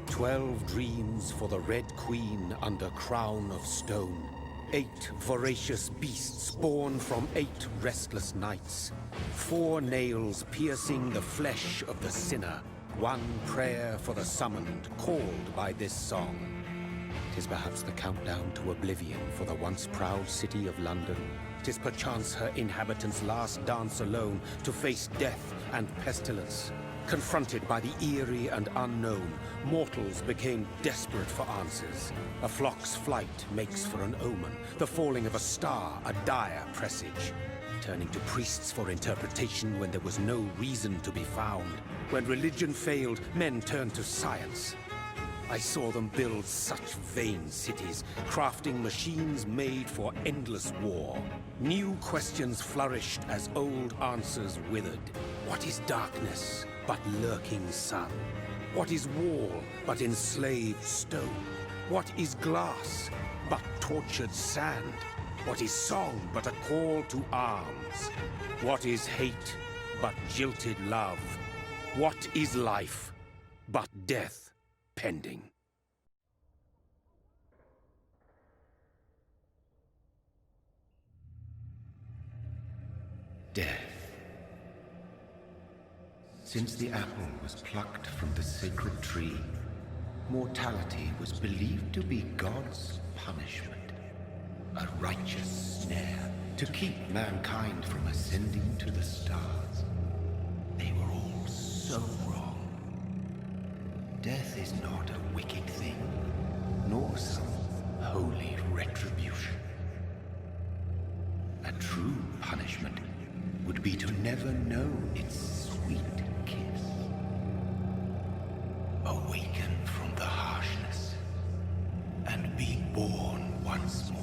12 dreams for the Red Queen under crown of stone. 8 voracious beasts born from 8 restless nights. 4 nails piercing the flesh of the sinner. 1 prayer for the summoned, called by this song. 'Tis perhaps the countdown to oblivion for the once proud city of London. 'Tis perchance her inhabitants' last dance alone to face death and pestilence. Confronted by the eerie and unknown, mortals became desperate for answers. A flock's flight makes for an omen, the falling of a star a dire presage. Turning to priests for interpretation when there was no reason to be found. When religion failed, men turned to science. I saw them build such vain cities, crafting machines made for endless war. New questions flourished as old answers withered. What is darkness but lurking sun? What is wall but enslaved stone? What is glass but tortured sand? What is song but a call to arms? What is hate but jilted love? What is life but death pending? Death. Since the apple was plucked from the sacred tree, mortality was believed to be God's punishment. A righteous snare to keep mankind from ascending to the stars. They were all so wrong. Death is not a wicked thing, nor some holy retribution. A true punishment would be to never know its sweet kiss. Awaken from the harshness and be born once more.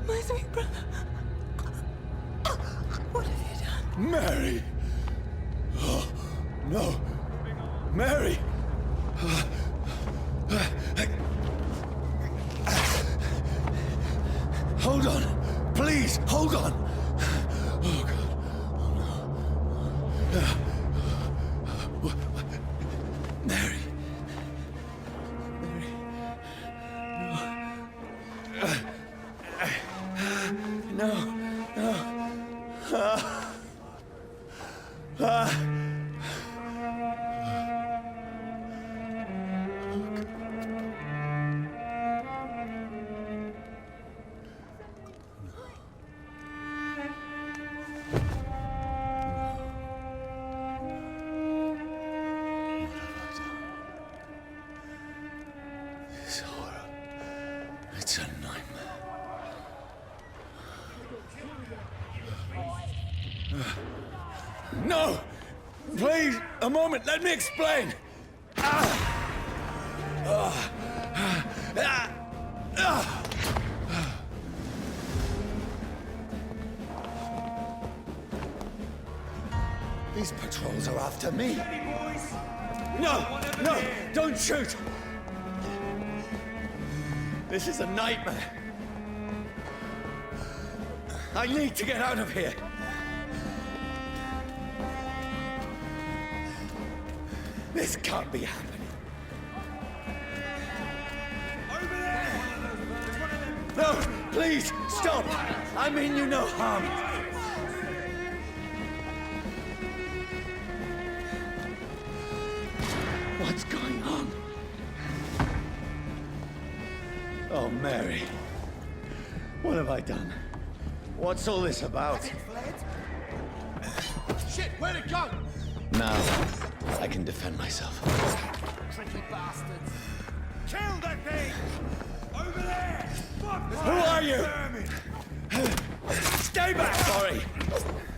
My sweet brother. What have you done? Mary! Oh, no. Mary! Hold on. Please, hold on. Oh, God. Oh, no. Mary. Mary. No. No. No! Please, a moment, let me explain! These patrols are after me. No! No! Don't shoot! This is a nightmare. I need to get out of here. This can't be happening. Over there! No! Please, stop! I mean you no harm. What's going on? Oh, Mary. What have I done? What's all this about? Shit, where'd it go? Now, I can defend myself. Tricky bastards. Kill that thing! Over there! Fuck! Who are you? Stay back, sorry!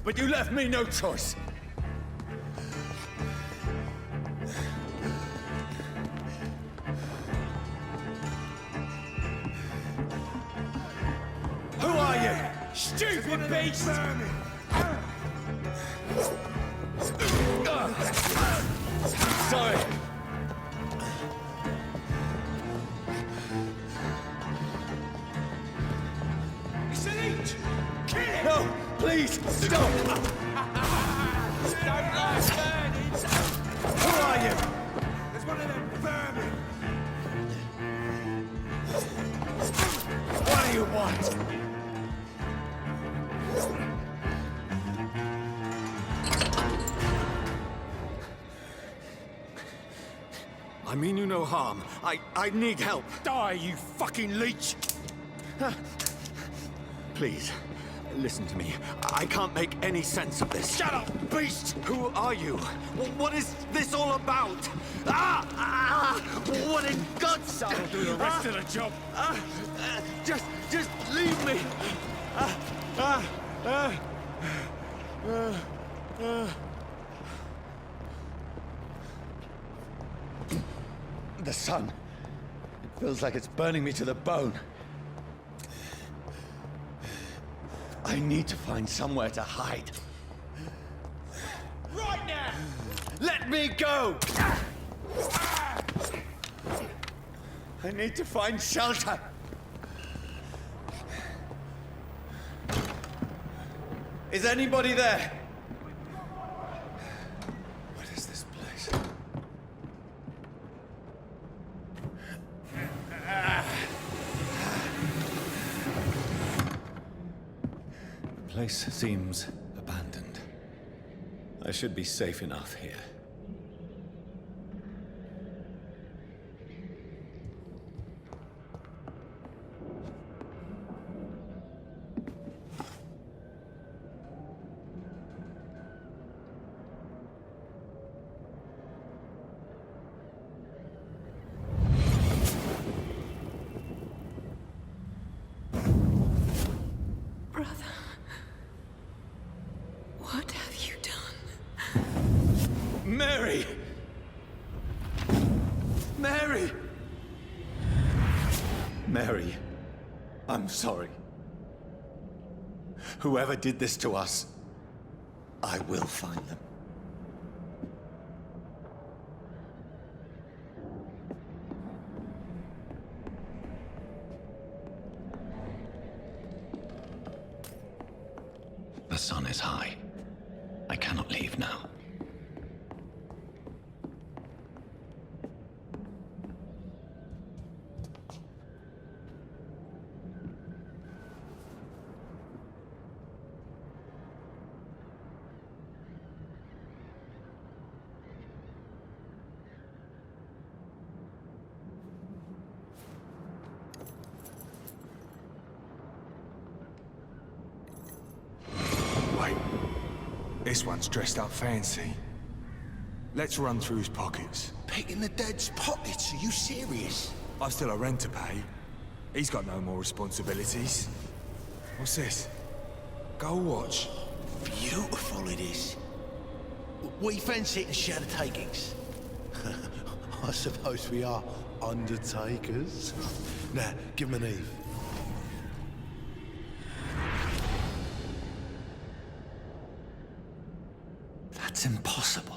But you left me no choice. Who are you? Stupid beast! Sorry. It's an each! Kill it! No, please, stop! Don't like burning! Who are you? There's one of them vermin! What do you want? I mean you no harm. I need help. Die, you fucking leech! Please, listen to me. I can't make any sense of this. Shut up, beast! Who are you? What is this all about? What in God's name? I'll do the rest of the job. Just leave me. The sun. It feels like it's burning me to the bone. I need to find somewhere to hide. Right now! Let me go! I need to find shelter. Is anybody there? What is this place? The place seems abandoned. I should be safe enough here. Brother, what have you done? Mary! Mary! Mary, I'm sorry. Whoever did this to us, I will find them. The sun is high. I cannot leave now. This one's dressed up fancy. Let's run through his pockets. Picking the dead's pockets? Are you serious? I've still a rent to pay. He's got no more responsibilities. What's this? Go watch. Beautiful it is. We fancy it and share the takings. I suppose we are undertakers. Now, give him an Eve. That's impossible.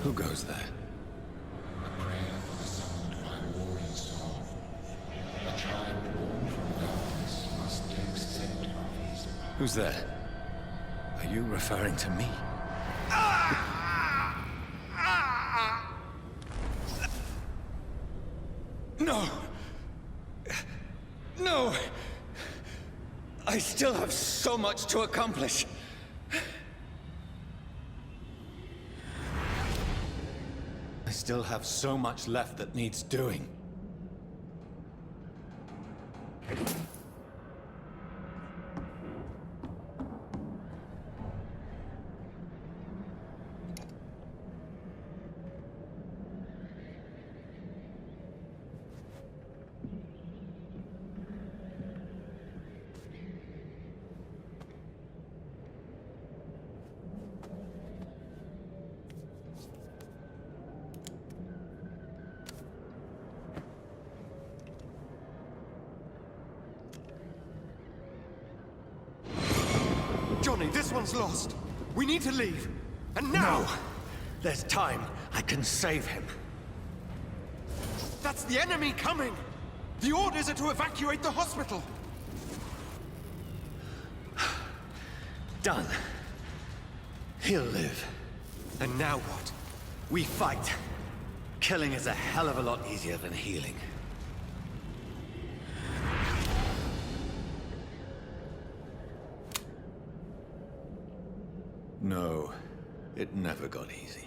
Who goes there? A prayer summoned by warring soul. A child born from darkness must accept of his power. Who's there? Are you referring to me? No! No! I still have so much to accomplish. I still have so much left that needs doing. Johnny, this one's lost. We need to leave. And now! No! There's time. I can save him. That's the enemy coming! The orders are to evacuate the hospital! Done. He'll live. And now what? We fight. Killing is a hell of a lot easier than healing. No, it never got easy.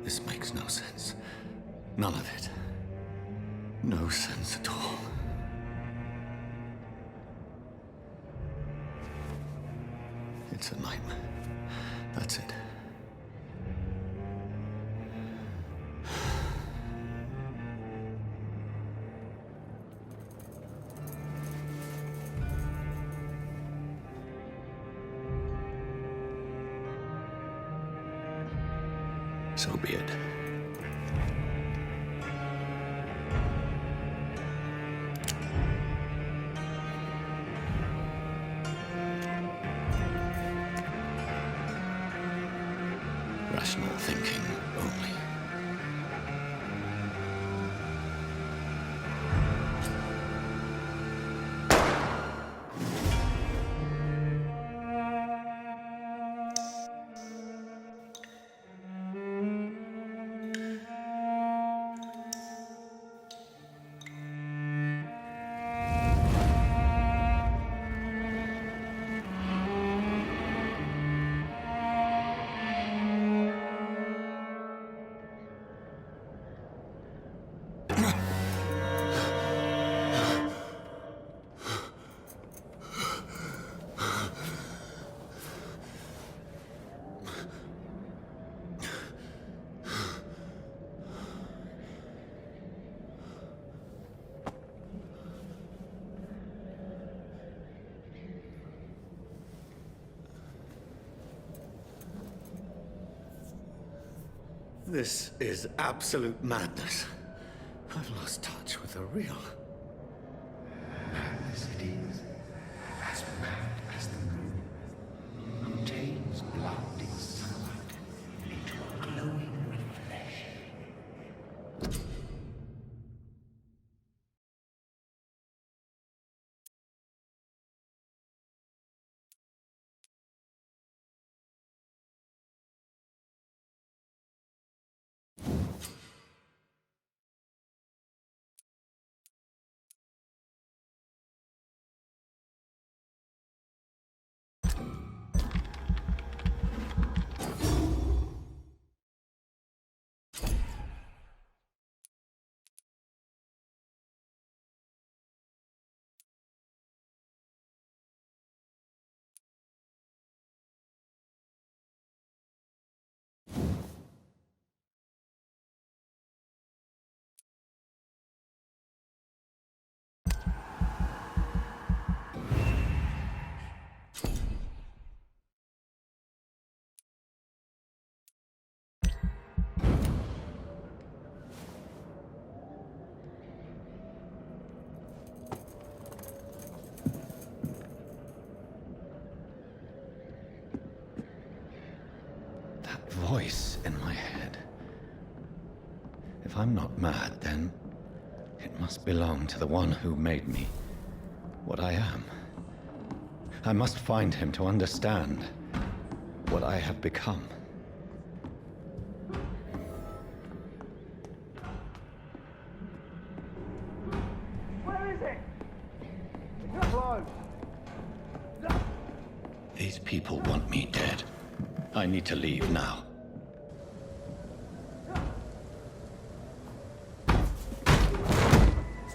This makes no sense. None of it. No sense at all. It's a nightmare. That's it. So be it. Rational thinking only. This is absolute madness. I've lost touch with the real. Madness it is. As mad as the moon. Obtains blinding sunlight into a glowing reflection. Voice in my head. If I'm not mad, then it must belong to the one who made me what I am. I must find him to understand what I have become. Where is it? It's close. These people want me dead. I need to leave now.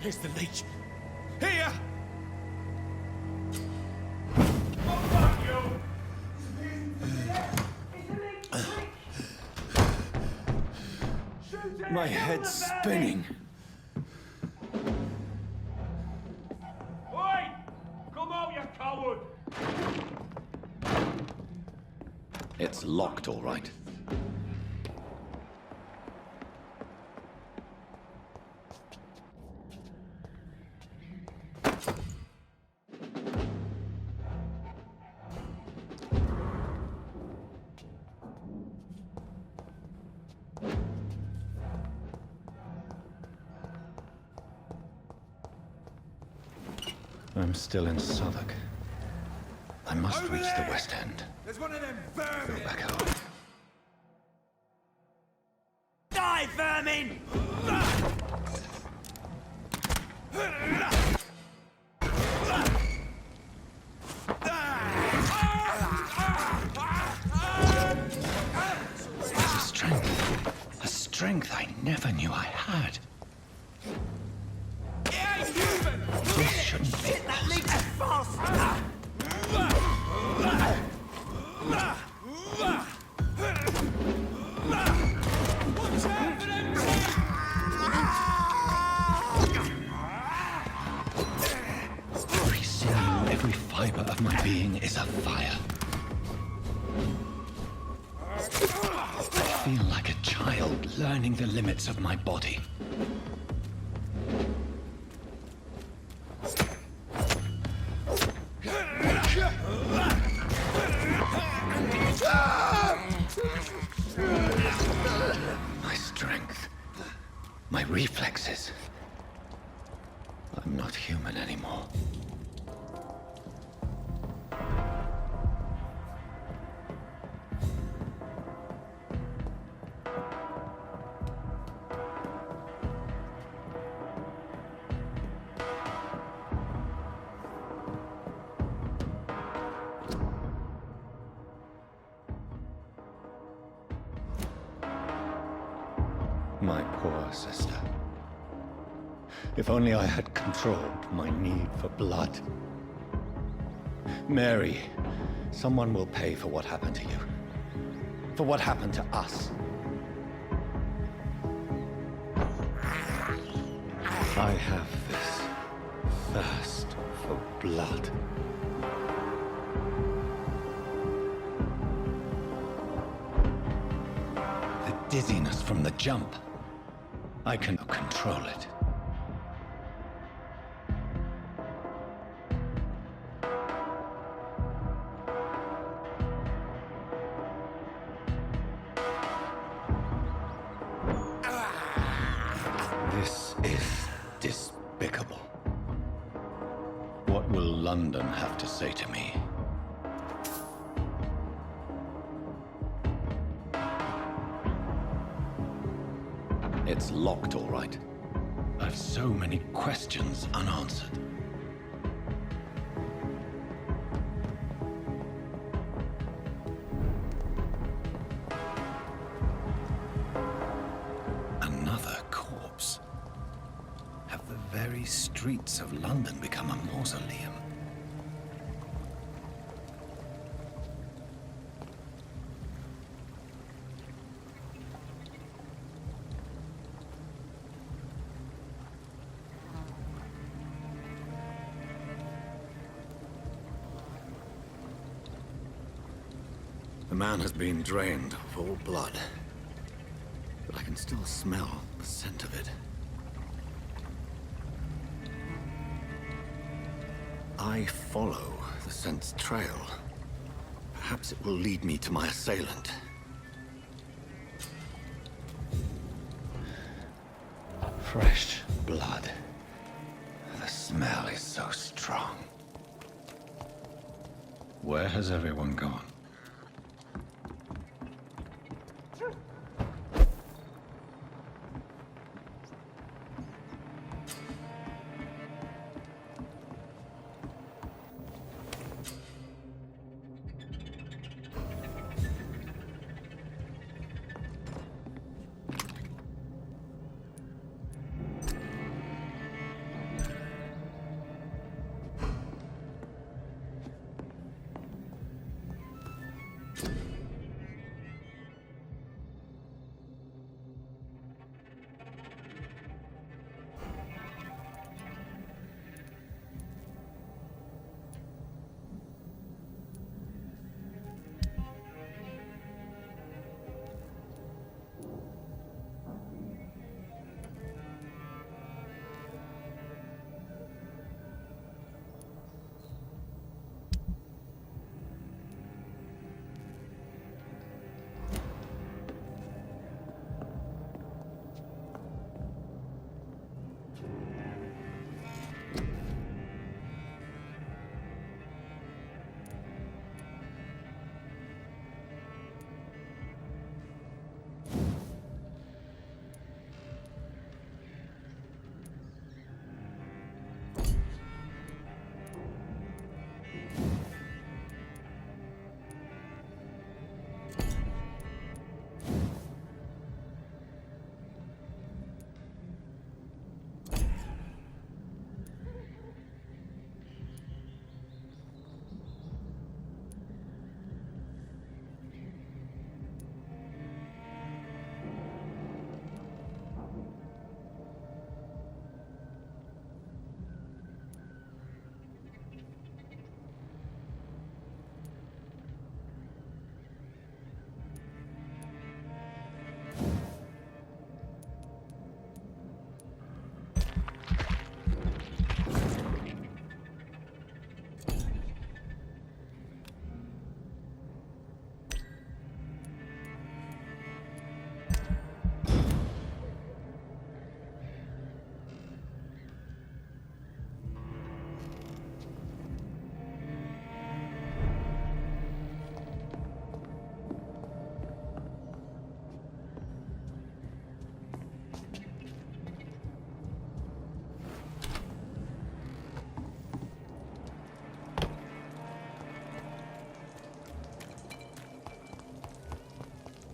Here's the leech. Here! My head's spinning. Oi! Come out, you coward! It's locked, all right. I'm still in Southwark. I must reach the West End. There's one of them Go vermin! back home. Die, vermin! A strength I never knew I had. This shouldn't be That leech is fast! Every sinew, every fiber of my being is afire. I feel like a child learning the limits of my body. My strength, my reflexes. I'm not human anymore. My poor sister. If only I had controlled my need for blood. Mary, someone will pay for what happened to you. For what happened to us. I have this thirst for blood. The dizziness from from the jump. I can control it. This is despicable. What will London have to say to me? It's locked, all right. I've so many questions unanswered. Another corpse. Have the very streets of London become a mausoleum? The man has been drained of all blood, but I can still smell the scent of it. I follow the scent's trail. Perhaps it will lead me to my assailant. Fresh blood. The smell is so strong. Where has everyone gone?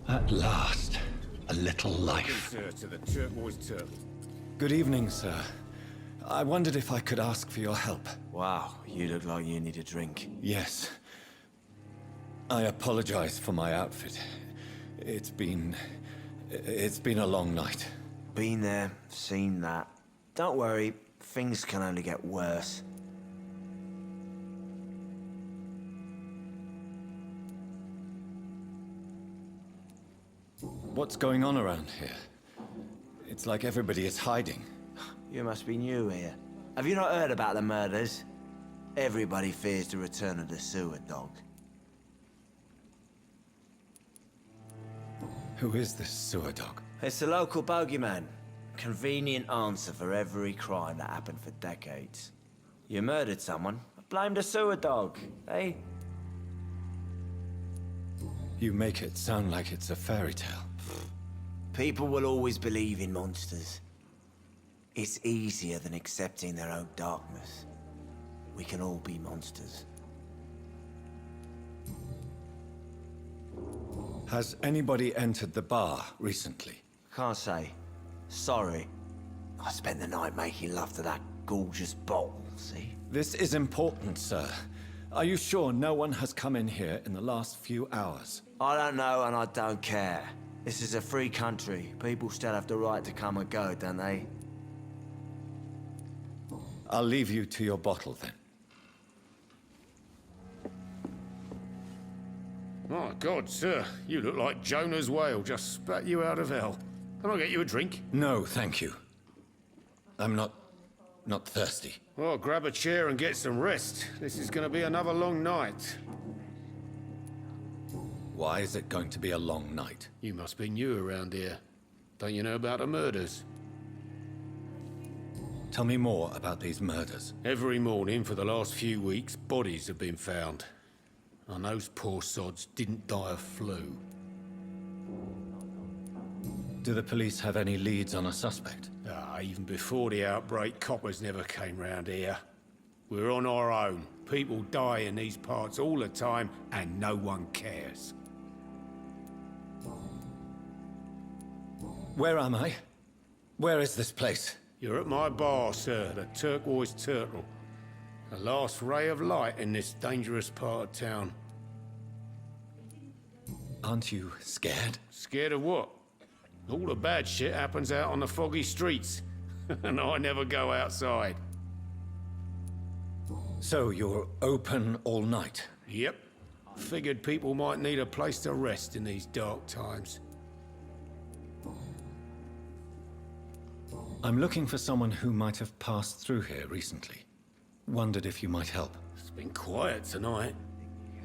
At last, a little life. Sir, to the turquoise turtle. Good evening, sir. I wondered if I could ask for your help. Wow, you look like you need a drink. Yes. I apologize for my outfit. It's been a long night. Been there, seen that. Don't worry, things can only get worse. What's going on around here? It's like everybody is hiding. You must be new here. Have you not heard about the murders? Everybody fears the return of the sewer dog. Who is this sewer dog? It's the local bogeyman. Convenient answer for every crime that happened for decades. You murdered someone, blame the sewer dog, eh? You make it sound like it's a fairy tale. People will always believe in monsters. It's easier than accepting their own darkness. We can all be monsters. Has anybody entered the bar recently? Can't say. Sorry. I spent the night making love to that gorgeous bottle, see? This is important, sir. Are you sure no one has come in here in the last few hours? I don't know and I don't care. This is a free country. People still have the right to come and go, don't they? I'll leave you to your bottle then. My God, sir, you look like Jonah's whale just spat you out of hell. Can I get you a drink? No, thank you. I'm not thirsty. Well, grab a chair and get some rest. This is going to be another long night. Why is it going to be a long night? You must be new around here. Don't you know about the murders? Tell me more about these murders. Every morning for the last few weeks, bodies have been found. And those poor sods didn't die of flu. Do the police have any leads on a suspect? Even before the outbreak, coppers never came round here. We're on our own. People die in these parts all the time, and no one cares. Where am I? Where is this place? You're at my bar, sir, the Turquoise Turtle. The last ray of light in this dangerous part of town. Aren't you scared? Scared of what? All the bad shit happens out on the foggy streets. And I never go outside. So you're open all night? Yep. Figured people might need a place to rest in these dark times. I'm looking for someone who might have passed through here recently. Wondered if you might help. It's been quiet tonight.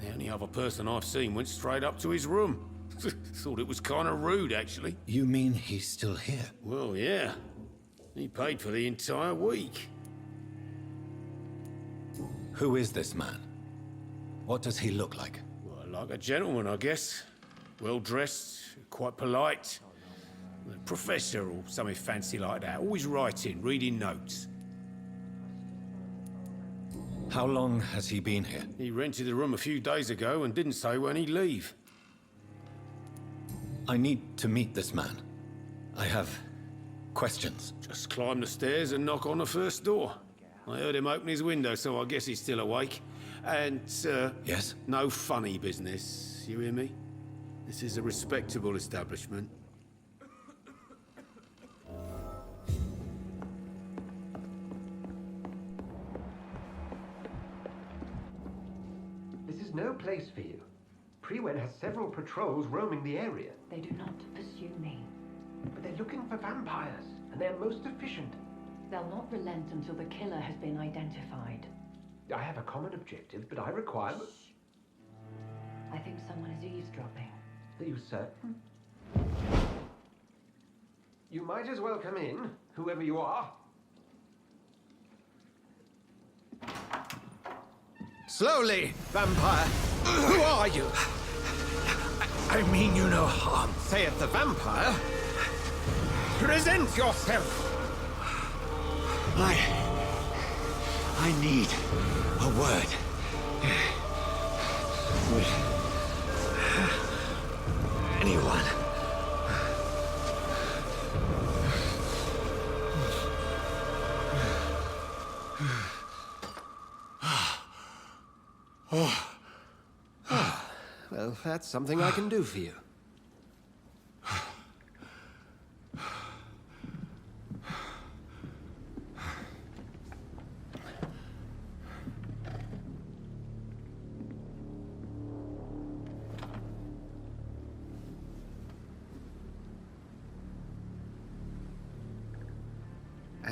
The only other person I've seen went straight up to his room. Thought it was kind of rude, actually. You mean he's still here? Well, yeah. He paid for the entire week. Who is this man? What does he look like? Well, like a gentleman, I guess. Well-dressed, quite polite. A professor or something fancy like that. Always writing, reading notes. How long has he been here? He rented the room a few days ago and didn't say when he'd leave. I need to meet this man. I have questions. Just climb the stairs and knock on the first door. I heard him open his window, so I guess he's still awake. And, Yes? no funny business, you hear me? This is a respectable establishment. This is no place for you. Prewen has several patrols roaming the area. They do not pursue me. But they're looking for vampires, and they're most efficient. They'll not relent until the killer has been identified. I have a common objective, but I require... I think someone is eavesdropping. Are you certain? You might as well come in, whoever you are. Slowly, vampire. Who are you? I mean you no harm, saith the vampire. Present yourself. I need a word. With anyone. Well, that's something I can do for you.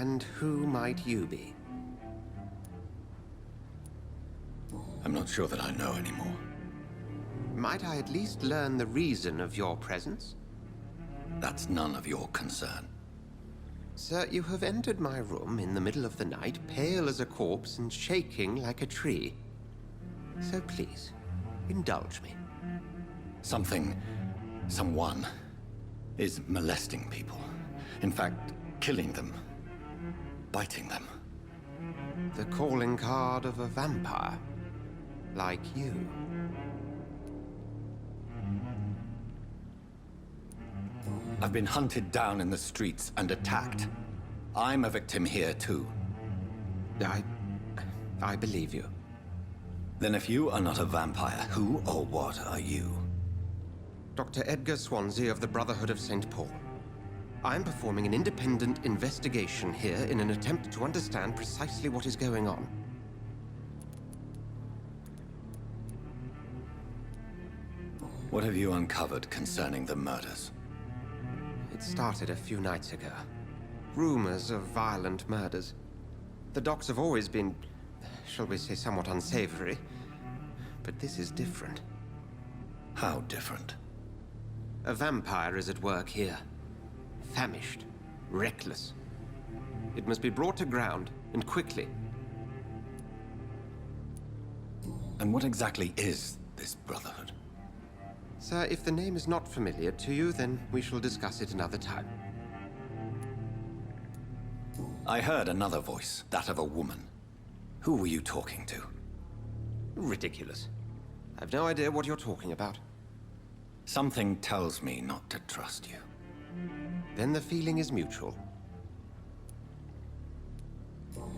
And who might you be? I'm not sure that I know anymore. Might I at least learn the reason of your presence? That's none of your concern. Sir, you have entered my room in the middle of the night, pale as a corpse and shaking like a tree. So please, indulge me. Someone is molesting people. In fact, killing them. Biting them. The calling card of a vampire. Like you. I've been hunted down in the streets and attacked. I'm a victim here, too. I believe you. Then if you are not a vampire, who or what are you? Dr. Edgar Swansea of the Brotherhood of St. Paul. I'm performing an independent investigation here in an attempt to understand precisely what is going on. What have you uncovered concerning the murders? It started a few nights ago. Rumors of violent murders. The docks have always been, shall we say, somewhat unsavory. But this is different. How different? A vampire is at work here. Famished. Reckless. It must be brought to ground, and quickly. And what exactly is this Brotherhood? Sir, if the name is not familiar to you, then we shall discuss it another time. I heard another voice, that of a woman. Who were you talking to? Ridiculous. I've no idea what you're talking about. Something tells me not to trust you. Then the feeling is mutual.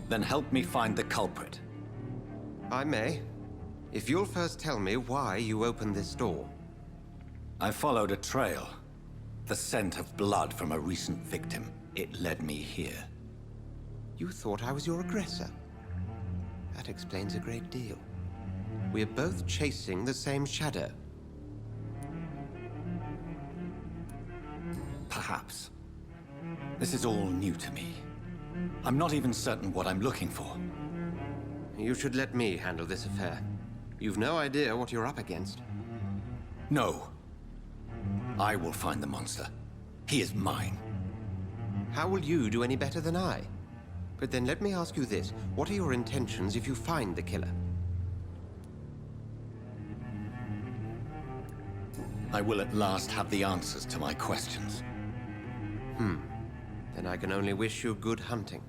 Then help me find the culprit. I may. If you'll first tell me why you opened this door. I followed a trail. The scent of blood from a recent victim. It led me here. You thought I was your aggressor. That explains a great deal. We're both chasing the same shadow. Perhaps. This is all new to me. I'm not even certain what I'm looking for. You should let me handle this affair. You've no idea what you're up against. No. I will find the monster. He is mine. How will you do any better than I? But then let me ask you this. What are your intentions if you find the killer? I will at last have the answers to my questions. Then I can only wish you good hunting.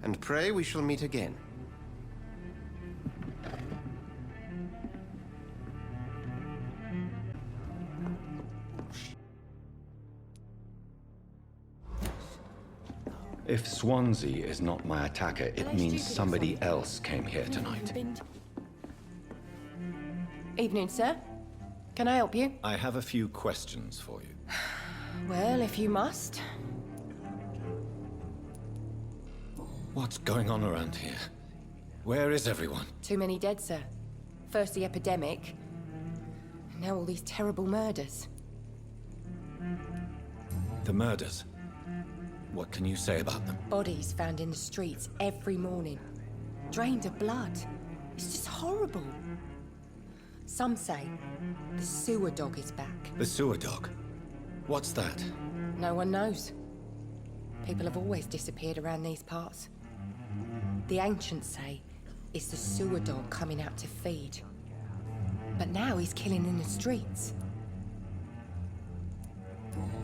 And pray we shall meet again. If Swansea is not my attacker, it means somebody else came here tonight. Evening, sir. Can I help you? I have a few questions for you. Well, if you must. What's going on around here? Where is everyone? Too many dead, sir. First the epidemic, now all these terrible murders. The murders? What can you say about them? Bodies found in the streets every morning. Drained of blood. It's just horrible. Some say the sewer dog is back. The sewer dog? What's that? No one knows. People have always disappeared around these parts. The ancients say it's the sewer dog coming out to feed. But now he's killing in the streets.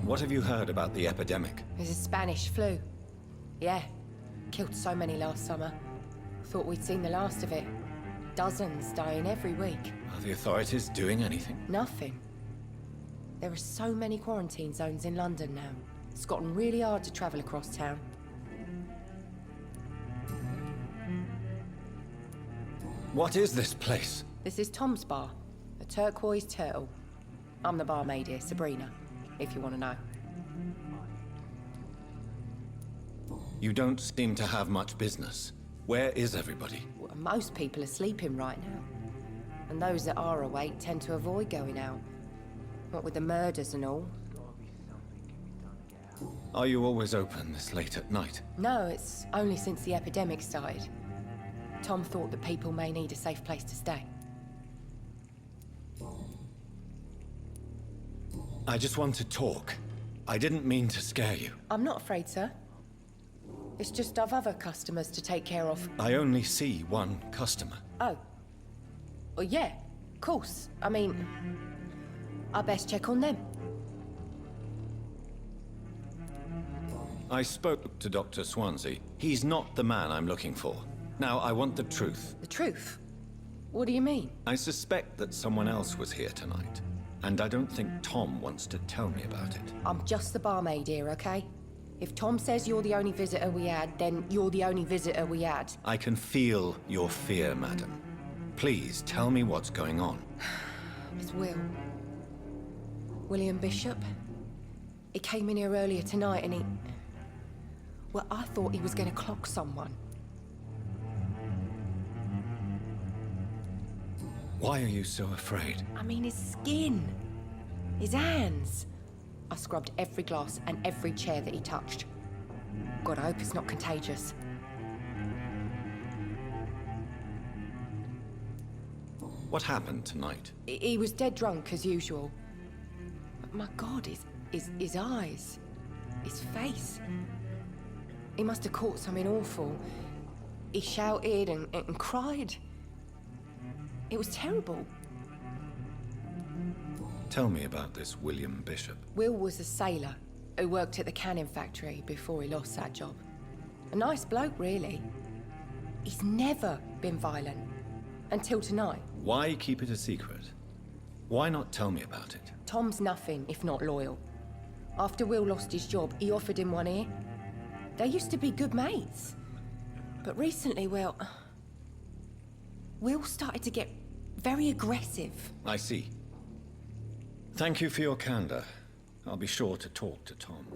What have you heard about the epidemic? There's a Spanish flu. Yeah, killed so many last summer. Thought we'd seen the last of it. Dozens dying every week. Are the authorities doing anything? Nothing. There are so many quarantine zones in London now. It's gotten really hard to travel across town. What is this place? This is Tom's bar, the Turquoise Turtle. I'm the barmaid here, Sabrina, if you want to know. You don't seem to have much business. Where is everybody? Well, most people are sleeping right now. And those that are awake tend to avoid going out. What with the murders and all. Are you always open this late at night? No, it's only since the epidemic started. Tom thought that people may need a safe place to stay. I just want to talk. I didn't mean to scare you. I'm not afraid, sir. It's just I've other customers to take care of. I only see one customer. Oh. Well, yeah, of course. I mean, I best check on them. I spoke to Dr. Swansea. He's not the man I'm looking for. Now, I want the truth. The truth? What do you mean? I suspect that someone else was here tonight. And I don't think Tom wants to tell me about it. I'm just the barmaid here, okay? If Tom says you're the only visitor we had, then you're the only visitor we had. I can feel your fear, madam. Please, tell me what's going on. It's Will. William Bishop. He came in here earlier tonight and he... Well, I thought he was going to clock someone. Why are you so afraid? I mean, his skin. His hands. I scrubbed every glass and every chair that he touched. God, I hope it's not contagious. What happened tonight? He was dead drunk, as usual. But my God, his eyes. His face. He must have caught something awful. He shouted and cried. It was terrible. Tell me about this William Bishop. Will was a sailor who worked at the canning factory before he lost that job. A nice bloke, really. He's never been violent. Until tonight. Why keep it a secret? Why not tell me about it? Tom's nothing if not loyal. After Will lost his job, he offered him one ear. They used to be good mates. But recently, well... Will started to get very aggressive. I see. Thank you for your candor. I'll be sure to talk to Tom.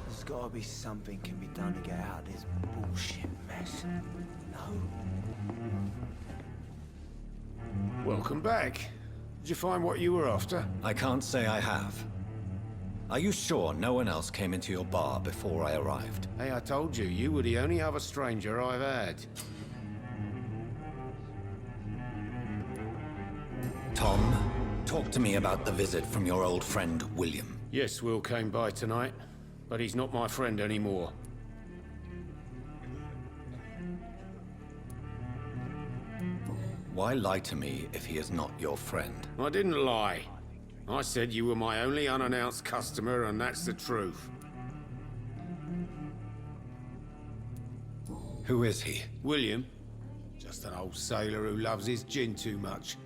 There's gotta be something can be done to get out of this bullshit mess. No? Welcome back. Did you find what you were after? I can't say I have. Are you sure no one else came into your bar before I arrived? Hey, I told you, you were the only other stranger I've had. Tom, talk to me about the visit from your old friend, William. Yes, Will came by tonight, but he's not my friend anymore. Why lie to me if he is not your friend? I didn't lie. I said you were my only unannounced customer, and that's the truth. Who is he? William. Just an old sailor who loves his gin too much.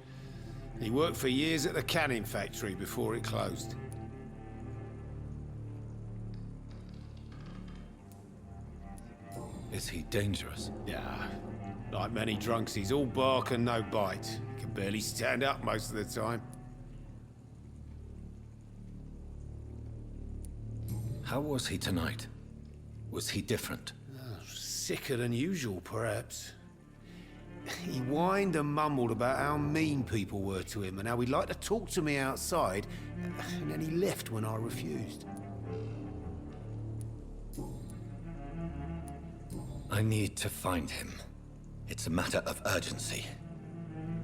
He worked for years at the canning factory before it closed. Is he dangerous? Yeah. Like many drunks, he's all bark and no bite. Can barely stand up most of the time. How was he tonight? Was he different? Sicker than usual, perhaps. He whined and mumbled about how mean people were to him and how he'd like to talk to me outside, and then he left when I refused. I need to find him. It's a matter of urgency.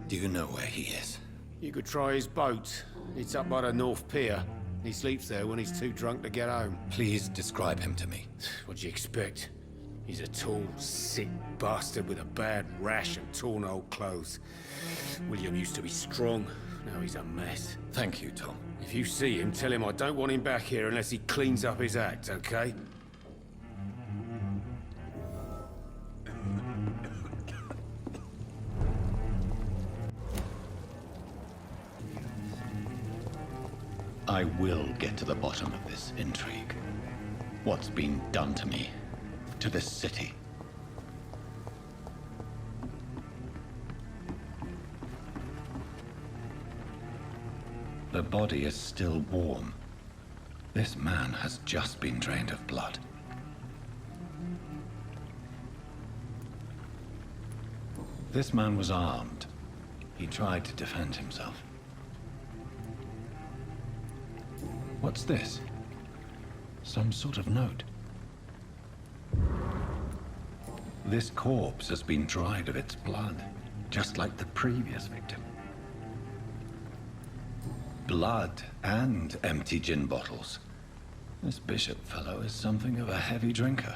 Do you know where he is? You could try his boat. It's up by the North Pier. He sleeps there when he's too drunk to get home. Please describe him to me. What do you expect? He's a tall, sick bastard with a bad rash and torn old clothes. William used to be strong. Now he's a mess. Thank you, Tom. If you see him, tell him I don't want him back here unless he cleans up his act, okay? I will get to the bottom of this intrigue. What's been done to me, to this city. The body is still warm. This man has just been drained of blood. This man was armed. He tried to defend himself. What's this? Some sort of note. This corpse has been dried of its blood, just like the previous victim. Blood and empty gin bottles. This bishop fellow is something of a heavy drinker.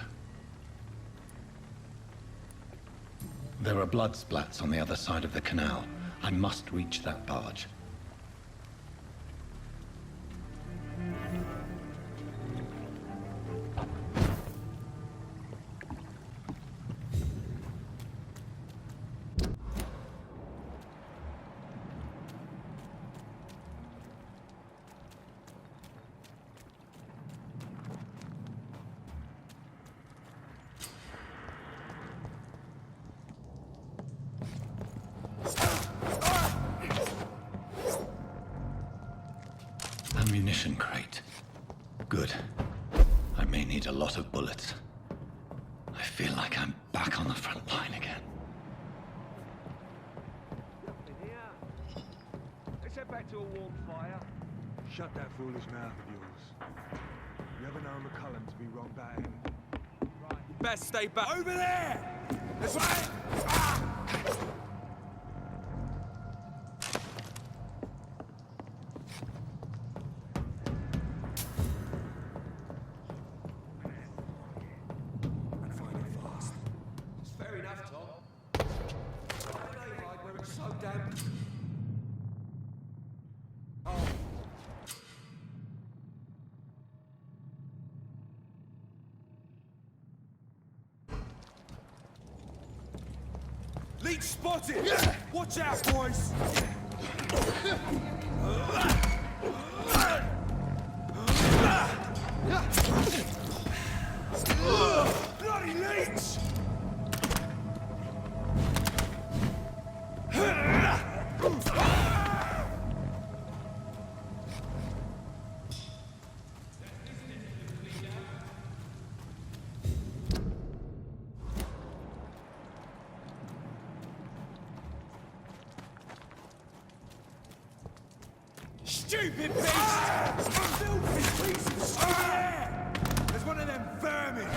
There are blood splats on the other side of the canal. I must reach that barge. Ammunition crate. Good. I may need a lot of bullets. I feel like I'm back on the front line again. Let's head back to a warm fire. Shut that foolish mouth of yours. You ever known McCullum to be wrong about him? Right. You best stay back. Over there! This way! Leech spotted! Watch out, boys! Bloody leech! Stupid beast! Filthy piece of shit! There's one of them vermin!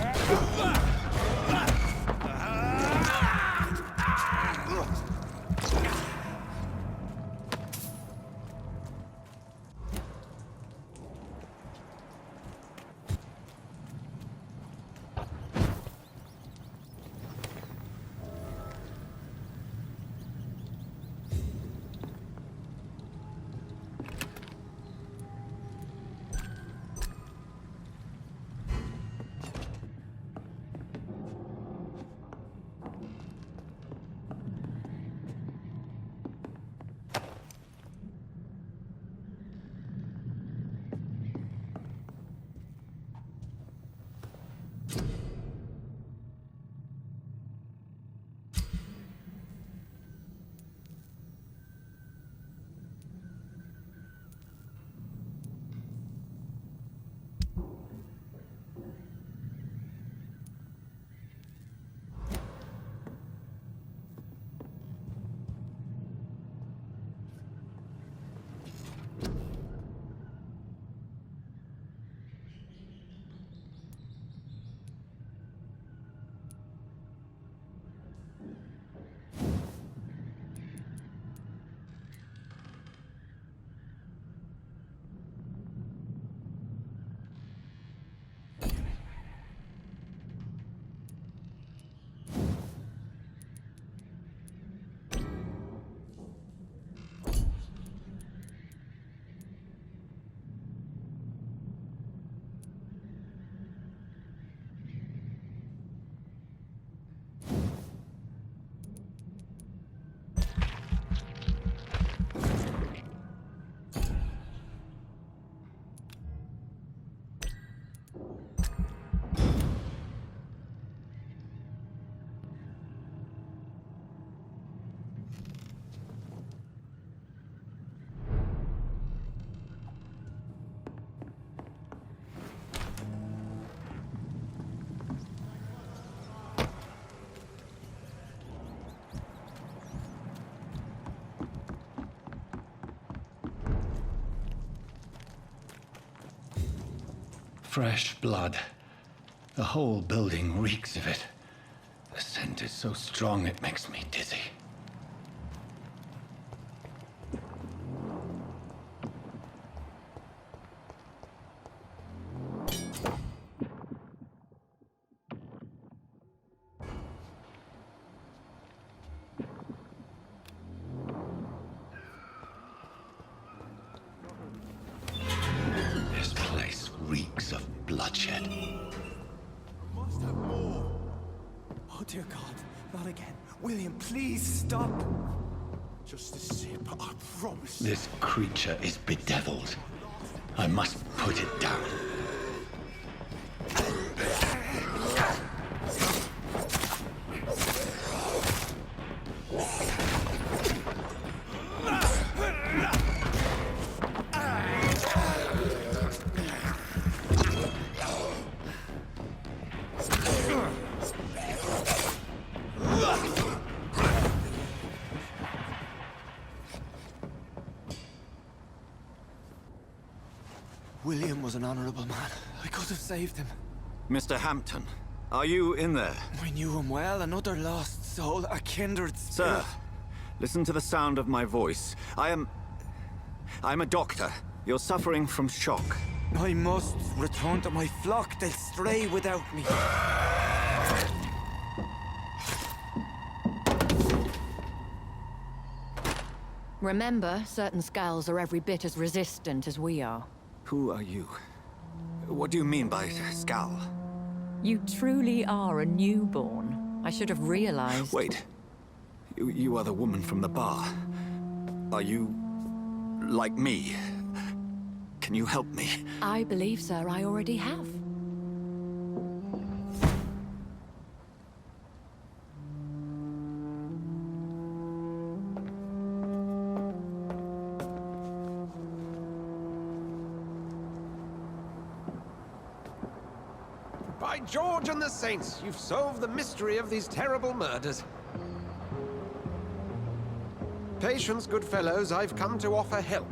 Fresh blood. The whole building reeks of it. The scent is so strong it makes me dizzy. This place reeks of bloodshed. Must have more. Oh dear God, not again. William, please stop. Just a sip, I promise. This creature is bedeviled. I must put it down. William was an honorable man. I could have saved him. Mr. Hampton, are you in there? I knew him well, another lost soul, a kindred spirit. Sir, listen to the sound of my voice. I'm a doctor. You're suffering from shock. I must return to my flock. They'll stray without me. Remember, certain skulls are every bit as resistant as we are. Who are you? What do you mean by skull? You truly are a newborn. I should have realized. Wait. You are the woman from the bar. Are you... like me? Can you help me? I believe, sir, I already have. By George and the Saints, you've solved the mystery of these terrible murders. Patience, good fellows, I've come to offer help.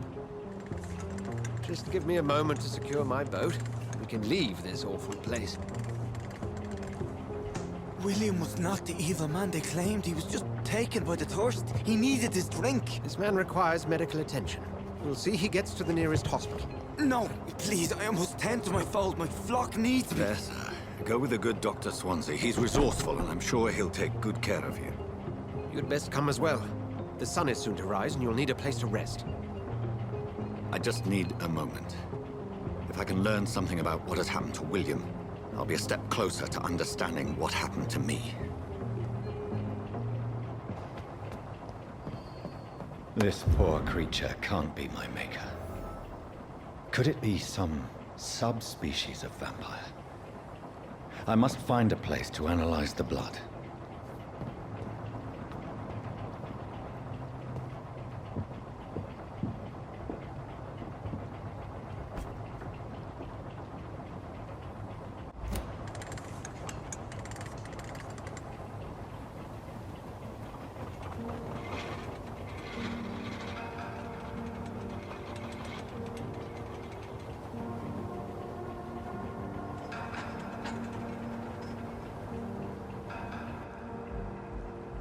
Just give me a moment to secure my boat. We can leave this awful place. William was not the evil man they claimed. He was just taken by the thirst. He needed his drink. This man requires medical attention. We'll see he gets to the nearest hospital. No, please, I must tend to my fold. My flock needs me. Yes, sir. Go with the good Dr. Swansea. He's resourceful, and I'm sure he'll take good care of you. You'd best come as well. The sun is soon to rise, and you'll need a place to rest. I just need a moment. If I can learn something about what has happened to William, I'll be a step closer to understanding what happened to me. This poor creature can't be my maker. Could it be some subspecies of vampire? I must find a place to analyze the blood.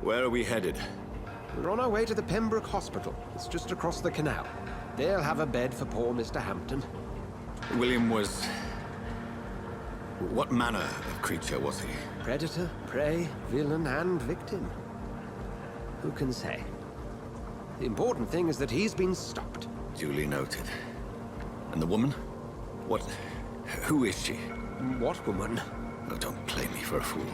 Where are we headed? We're on our way to the Pembroke Hospital. It's just across the canal. They'll have a bed for poor Mr. Hampton. William was... what manner of creature was he? Predator, prey, villain, and victim. Who can say? The important thing is that he's been stopped. Duly noted. And the woman? What... who is she? What woman? Oh, don't play me for a fool.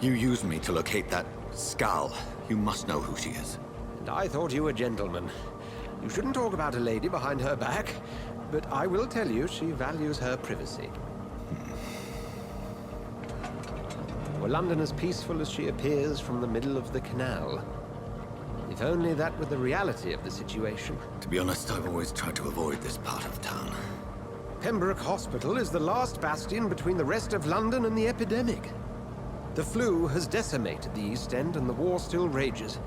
You used me to locate that skull. You must know who she is. And I thought you a gentleman. You shouldn't talk about a lady behind her back, but I will tell you she values her privacy. Were London as peaceful as she appears from the middle of the canal? If only that were the reality of the situation. To be honest, I've always tried to avoid this part of town. Pembroke Hospital is the last bastion between the rest of London and the epidemic. The flu has decimated the East End and the war still rages.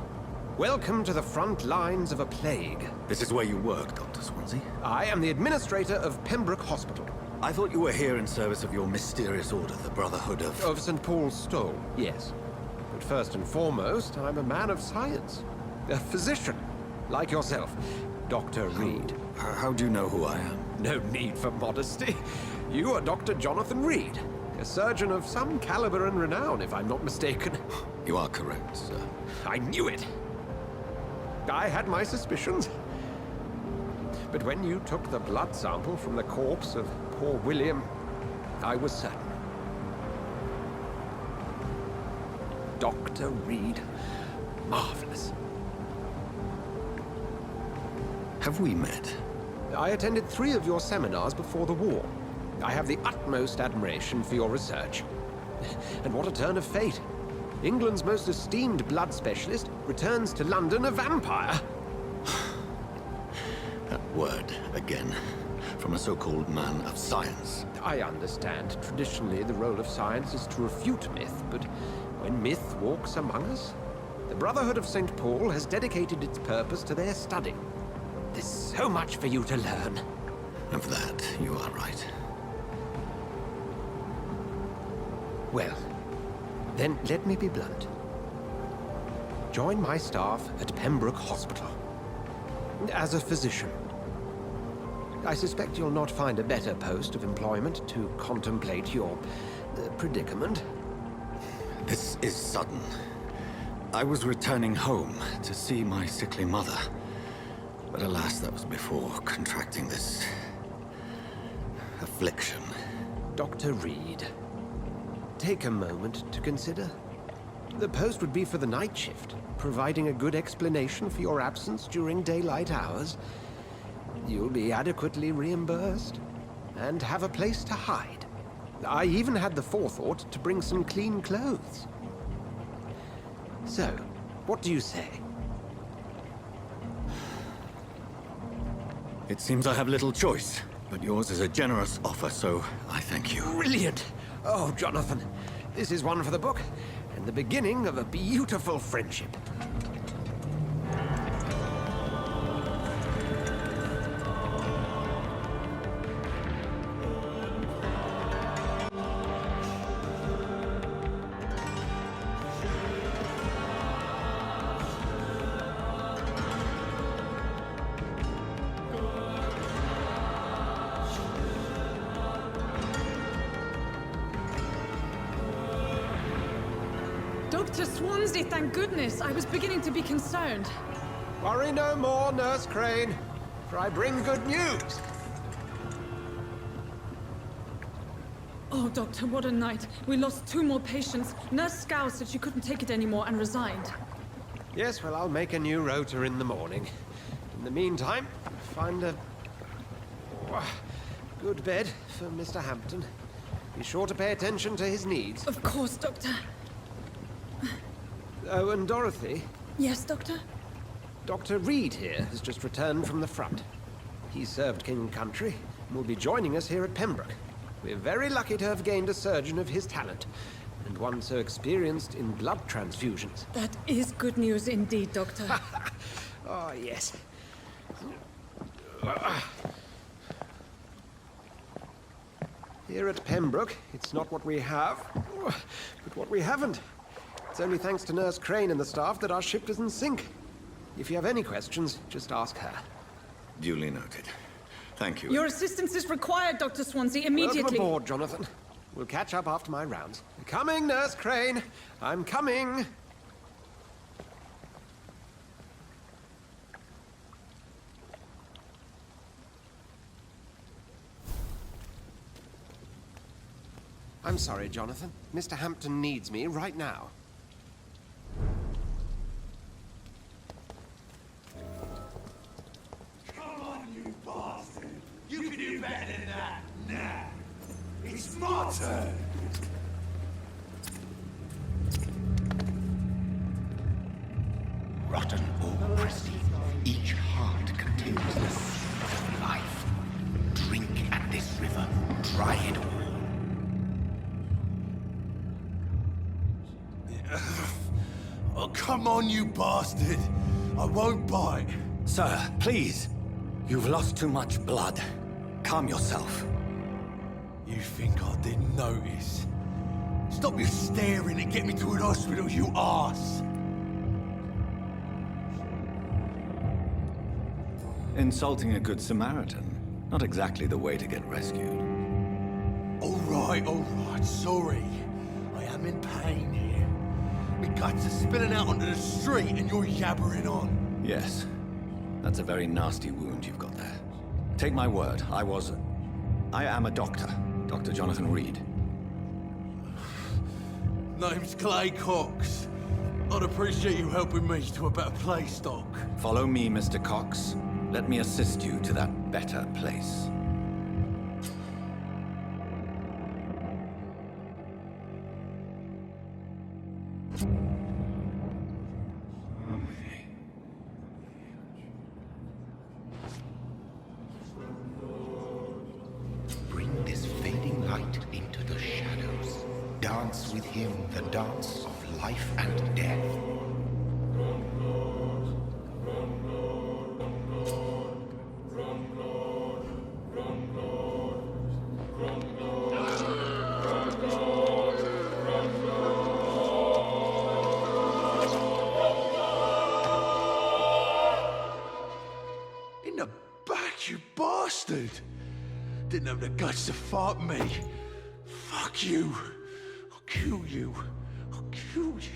Welcome to the front lines of a plague. This is where you work, Dr. Swansea? I am the administrator of Pembroke Hospital. I thought you were here in service of your mysterious order, the Brotherhood of... Of St. Paul's Stole, yes. But first and foremost, I'm a man of science. A physician, like yourself. Dr. Reed. How do you know who I am? No need for modesty. You are Dr. Jonathan Reed, a surgeon of some caliber and renown, if I'm not mistaken. You are correct, sir. I knew it. I had my suspicions. But when you took the blood sample from the corpse of poor William, I was certain. Dr. Reed. Marvelous. Have we met? I attended 3 of your seminars before the war. I have the utmost admiration for your research. And what a turn of fate. England's most esteemed blood specialist returns to London a vampire. That word, again, from a so-called man of science. I understand. Traditionally, the role of science is to refute myth, but when myth walks among us, the Brotherhood of St. Paul has dedicated its purpose to their study. There's so much for you to learn. Of that, you are right. Well, then let me be blunt. Join my staff at Pembroke Hospital. As a physician. I suspect you'll not find a better post of employment to contemplate your predicament. This is sudden. I was returning home to see my sickly mother. But alas, that was before contracting this... affliction. Dr. Reed, take a moment to consider. The post would be for the night shift, providing a good explanation for your absence during daylight hours. You'll be adequately reimbursed, and have a place to hide. I even had the forethought to bring some clean clothes. So, what do you say? It seems I have little choice, but yours is a generous offer, so I thank you. Brilliant! Oh, Jonathan, this is one for the book, and the beginning of a beautiful friendship. Dr. Swansea, thank goodness. I was beginning to be concerned. Worry no more, Nurse Crane, for I bring good news. Oh, Doctor, what a night. We lost 2 more patients. Nurse Scow said she couldn't take it anymore and resigned. Yes, well, I'll make a new rota in the morning. In the meantime, find a good bed for Mr. Hampton. Be sure to pay attention to his needs. Of course, Doctor. Oh, and Dorothy? Yes, Doctor? Dr. Reed here has just returned from the front. He served King and Country and will be joining us here at Pembroke. We're very lucky to have gained a surgeon of his talent, and one so experienced in blood transfusions. That is good news indeed, Doctor. Oh, yes. Here at Pembroke, it's not what we have, but what we haven't. It's only thanks to Nurse Crane and the staff that our ship doesn't sink. If you have any questions, just ask her. Duly noted. Thank you. Your assistance is required, Dr. Swansea, immediately. Welcome aboard, Jonathan. We'll catch up after my rounds. Coming, Nurse Crane. I'm coming. I'm sorry, Jonathan. Mr. Hampton needs me right now. Come on, you bastard! You can do better than that! Nah! It's my turn! Rotten or pristine, each heart contains the seed of life. Drink at this river, try it all. Oh, come on, you bastard! I won't bite. Sir, please. You've lost too much blood. Calm yourself. You think I didn't notice? Stop your staring and get me to an hospital, you arse! Insulting a good Samaritan. Not exactly the way to get rescued. All right, sorry. I am in pain here. My guts are spilling out onto the street and you're yabbering on. Yes. That's a very nasty wound you've got there. Take my word, I am a doctor. Dr. Jonathan Reed. Name's Clay Cox. I'd appreciate you helping me to a better place, Doc. Follow me, Mr. Cox. Let me assist you to that better place. Bring this fading light into the shadows. Dance with him the dance of life and death. In the back, you bastard! Didn't have the guts to fuck me. Fuck you. I'll kill you. I'll kill you.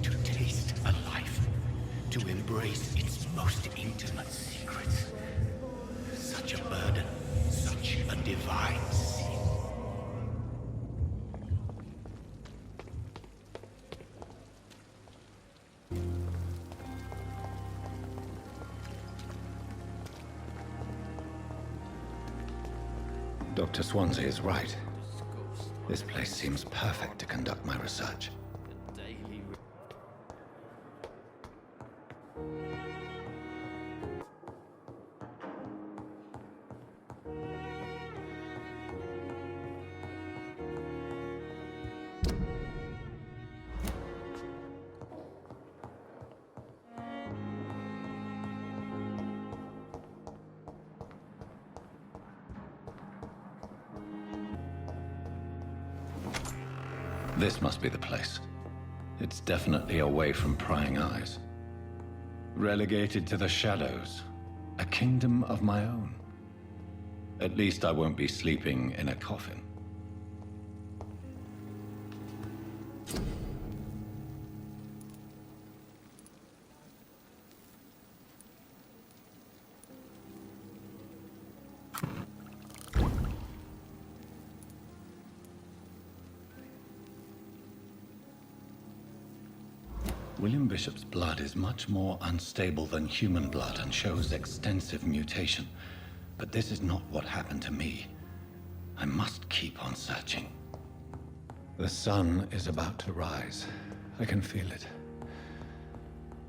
To taste a life, to embrace its most intimate secrets. Such a burden, such a divine sin. Dr. Swansea is right. This place seems perfect to conduct my research. This must be the place. It's definitely away from prying eyes. Relegated to the shadows. A kingdom of my own. At least I won't be sleeping in a coffin. William Bishop's blood is much more unstable than human blood and shows extensive mutation. But this is not what happened to me. I must keep on searching. The sun is about to rise. I can feel it.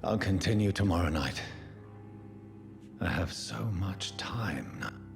I'll continue tomorrow night. I have so much time now.